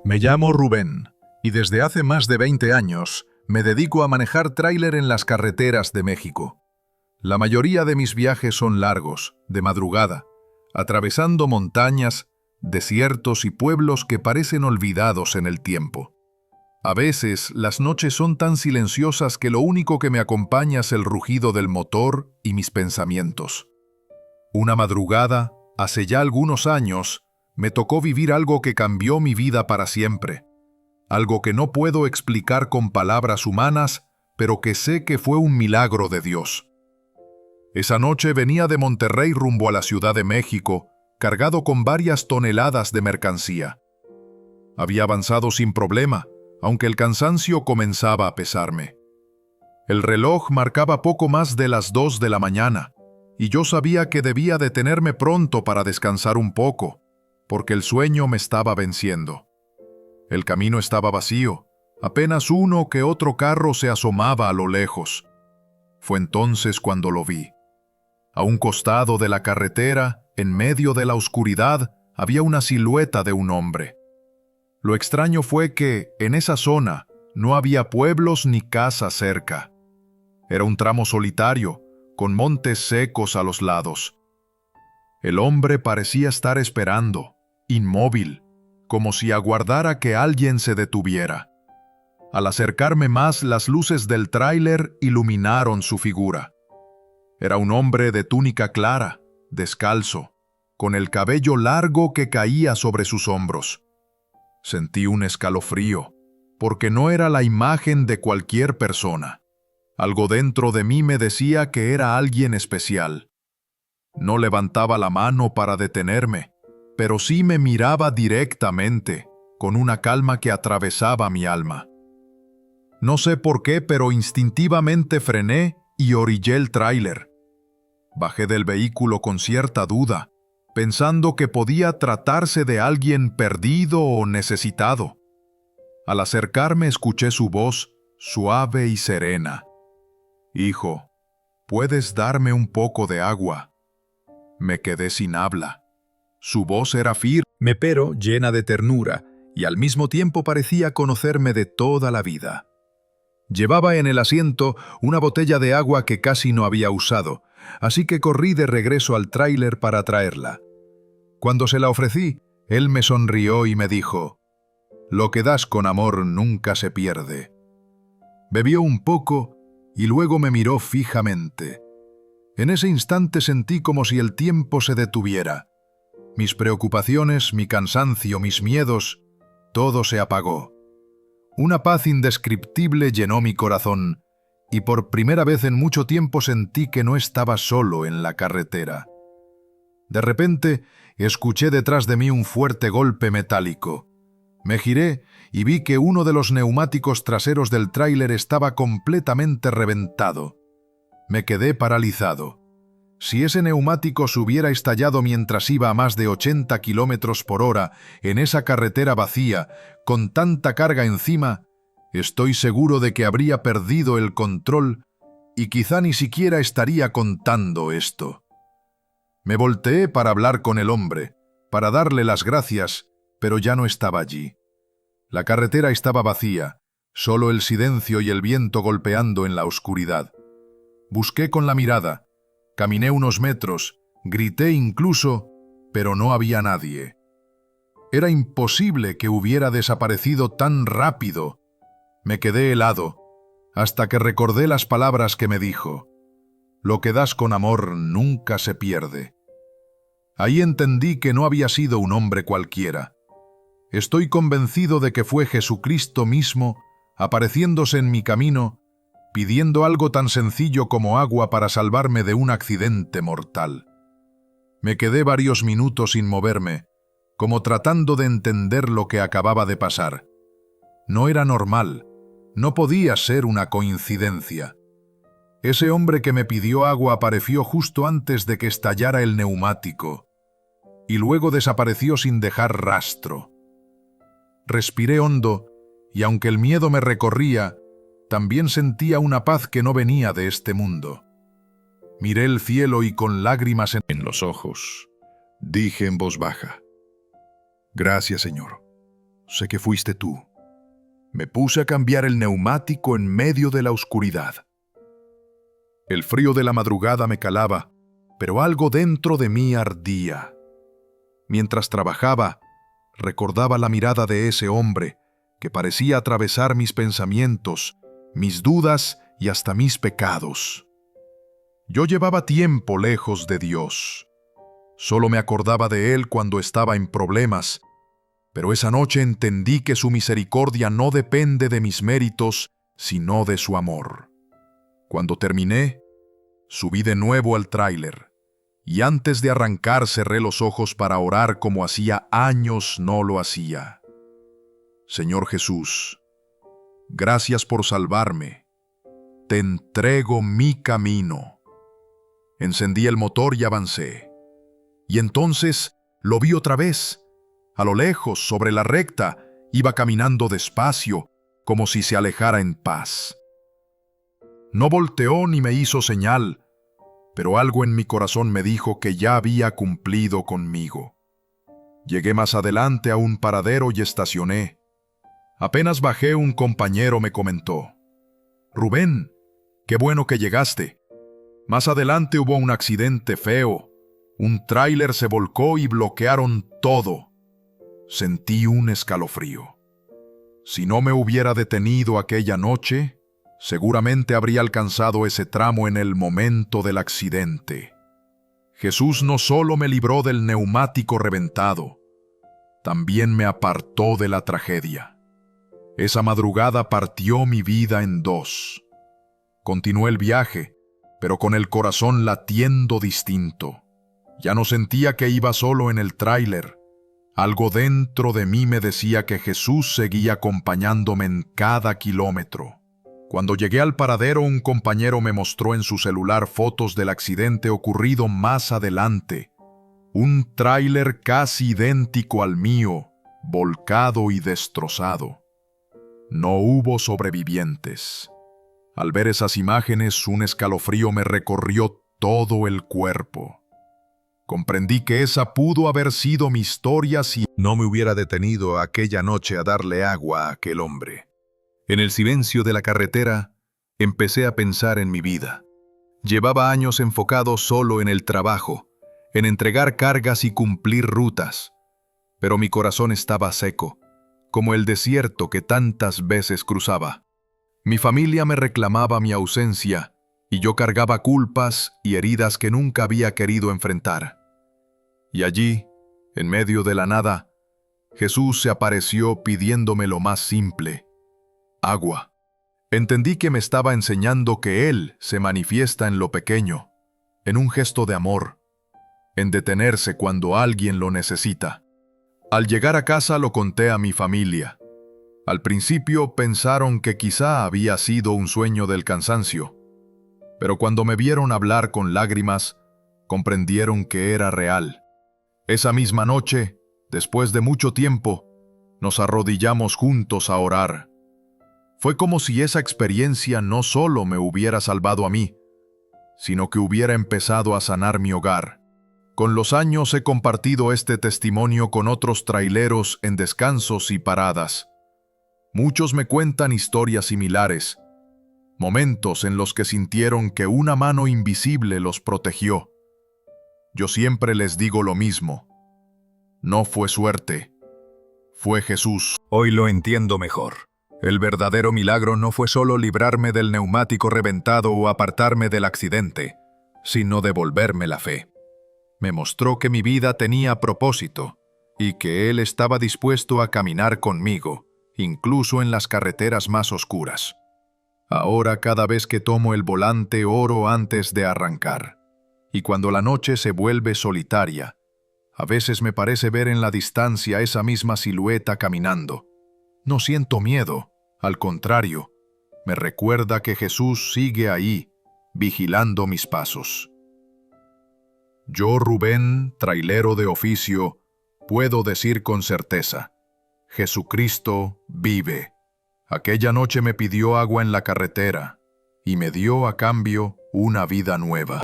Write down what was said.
Me llamo Rubén y desde hace más de 20 años me dedico a manejar tráiler en las carreteras de México. La mayoría de mis viajes son largos, de madrugada, atravesando montañas, desiertos y pueblos que parecen olvidados en el tiempo. A veces las noches son tan silenciosas que lo único que me acompaña es el rugido del motor y mis pensamientos. Una madrugada, hace ya algunos años, me tocó vivir algo que cambió mi vida para siempre. Algo que no puedo explicar con palabras humanas, pero que sé que fue un milagro de Dios. Esa noche venía de Monterrey rumbo a la Ciudad de México, cargado con varias toneladas de mercancía. Había avanzado sin problema, aunque el cansancio comenzaba a pesarme. El reloj marcaba poco más de las 2 de la mañana, y yo sabía que debía detenerme pronto para descansar un poco, porque el sueño me estaba venciendo. El camino estaba vacío, apenas uno que otro carro se asomaba a lo lejos. Fue entonces cuando lo vi. A un costado de la carretera, en medio de la oscuridad, había una silueta de un hombre. Lo extraño fue que, en esa zona, no había pueblos ni casas cerca. Era un tramo solitario, con montes secos a los lados. El hombre parecía estar esperando, inmóvil, como si aguardara que alguien se detuviera. Al acercarme más, las luces del tráiler iluminaron su figura. Era un hombre de túnica clara, descalzo, con el cabello largo que caía sobre sus hombros. Sentí un escalofrío, porque no era la imagen de cualquier persona. Algo dentro de mí me decía que era alguien especial. No levantaba la mano para detenerme, pero sí me miraba directamente, con una calma que atravesaba mi alma. No sé por qué, pero instintivamente frené y orillé el tráiler. Bajé del vehículo con cierta duda, pensando que podía tratarse de alguien perdido o necesitado. Al acercarme escuché su voz, suave y serena. «Hijo, ¿puedes darme un poco de agua?» Me quedé sin habla. Su voz era firme, pero llena de ternura, y al mismo tiempo parecía conocerme de toda la vida. Llevaba en el asiento una botella de agua que casi no había usado, así que corrí de regreso al tráiler para traerla. Cuando se la ofrecí, él me sonrió y me dijo: «Lo que das con amor nunca se pierde». Bebió un poco y luego me miró fijamente. En ese instante sentí como si el tiempo se detuviera. Mis preocupaciones, mi cansancio, mis miedos, todo se apagó. Una paz indescriptible llenó mi corazón, y por primera vez en mucho tiempo sentí que no estaba solo en la carretera. De repente, escuché detrás de mí un fuerte golpe metálico. Me giré y vi que uno de los neumáticos traseros del tráiler estaba completamente reventado. Me quedé paralizado. Si ese neumático se hubiera estallado mientras iba a más de 80 kilómetros por hora en esa carretera vacía, con tanta carga encima, estoy seguro de que habría perdido el control y quizá ni siquiera estaría contando esto. Me volteé para hablar con el hombre, para darle las gracias, pero ya no estaba allí. La carretera estaba vacía, solo el silencio y el viento golpeando en la oscuridad. Busqué con la mirada, caminé unos metros, grité incluso, pero no había nadie. Era imposible que hubiera desaparecido tan rápido. Me quedé helado, hasta que recordé las palabras que me dijo: «Lo que das con amor nunca se pierde». Ahí entendí que no había sido un hombre cualquiera. Estoy convencido de que fue Jesucristo mismo apareciéndose en mi camino, pidiendo algo tan sencillo como agua para salvarme de un accidente mortal. Me quedé varios minutos sin moverme, como tratando de entender lo que acababa de pasar. No era normal, no podía ser una coincidencia. Ese hombre que me pidió agua apareció justo antes de que estallara el neumático, y luego desapareció sin dejar rastro. Respiré hondo, y aunque el miedo me recorría, también sentía una paz que no venía de este mundo. Miré el cielo y con lágrimas en los ojos, dije en voz baja: «Gracias, Señor. sé que fuiste tú. Me puse a cambiar el neumático en medio de la oscuridad. El frío de la madrugada me calaba, pero algo dentro de mí ardía. Mientras trabajaba, recordaba la mirada de ese hombre que parecía atravesar mis pensamientos, mis dudas y hasta mis pecados. Yo llevaba tiempo lejos de Dios. Solo me acordaba de Él cuando estaba en problemas, pero esa noche entendí que su misericordia no depende de mis méritos, sino de su amor. Cuando terminé, subí de nuevo al tráiler, y antes de arrancar cerré los ojos para orar como hacía años no lo hacía. Señor Jesús, gracias por salvarme. Te entrego mi camino. Encendí el motor y avancé. Y entonces lo vi otra vez. A lo lejos, sobre la recta, iba caminando despacio, como si se alejara en paz. No volteó ni me hizo señal, pero algo en mi corazón me dijo que ya había cumplido conmigo. Llegué más adelante a un paradero y estacioné. Apenas bajé, un compañero me comentó: «Rubén, qué bueno que llegaste. Más adelante hubo un accidente feo. Un tráiler se volcó y bloquearon todo». Sentí un escalofrío. Si no me hubiera detenido aquella noche, seguramente habría alcanzado ese tramo en el momento del accidente. Jesús no solo me libró del neumático reventado, también me apartó de la tragedia. Esa madrugada partió mi vida en dos. Continué el viaje, pero con el corazón latiendo distinto. Ya no sentía que iba solo en el tráiler. Algo dentro de mí me decía que Jesús seguía acompañándome en cada kilómetro. Cuando llegué al paradero, un compañero me mostró en su celular fotos del accidente ocurrido más adelante. Un tráiler casi idéntico al mío, volcado y destrozado. No hubo sobrevivientes. Al ver esas imágenes, un escalofrío me recorrió todo el cuerpo. Comprendí que esa pudo haber sido mi historia si no me hubiera detenido aquella noche a darle agua a aquel hombre. En el silencio de la carretera, empecé a pensar en mi vida. Llevaba años enfocado solo en el trabajo, en entregar cargas y cumplir rutas. Pero mi corazón estaba seco, como el desierto que tantas veces cruzaba. Mi familia me reclamaba mi ausencia, y yo cargaba culpas y heridas que nunca había querido enfrentar. Y allí, en medio de la nada, Jesús se apareció pidiéndome lo más simple: agua. Entendí que me estaba enseñando que Él se manifiesta en lo pequeño, en un gesto de amor, en detenerse cuando alguien lo necesita. Al llegar a casa lo conté a mi familia. Al principio pensaron que quizá había sido un sueño del cansancio, pero cuando me vieron hablar con lágrimas, comprendieron que era real. Esa misma noche, después de mucho tiempo, nos arrodillamos juntos a orar. Fue como si esa experiencia no solo me hubiera salvado a mí, sino que hubiera empezado a sanar mi hogar. Con los años he compartido este testimonio con otros traileros en descansos y paradas. Muchos me cuentan historias similares, momentos en los que sintieron que una mano invisible los protegió. Yo siempre les digo lo mismo: no fue suerte, fue Jesús. Hoy lo entiendo mejor. El verdadero milagro no fue solo librarme del neumático reventado o apartarme del accidente, sino devolverme la fe. Me mostró que mi vida tenía propósito y que Él estaba dispuesto a caminar conmigo, incluso en las carreteras más oscuras. Ahora, cada vez que tomo el volante, oro antes de arrancar. Y cuando la noche se vuelve solitaria, a veces me parece ver en la distancia esa misma silueta caminando. No siento miedo, al contrario, me recuerda que Jesús sigue ahí, vigilando mis pasos. Yo, Rubén, trailero de oficio, puedo decir con certeza: Jesucristo vive. Aquella noche me pidió agua en la carretera y me dio a cambio una vida nueva.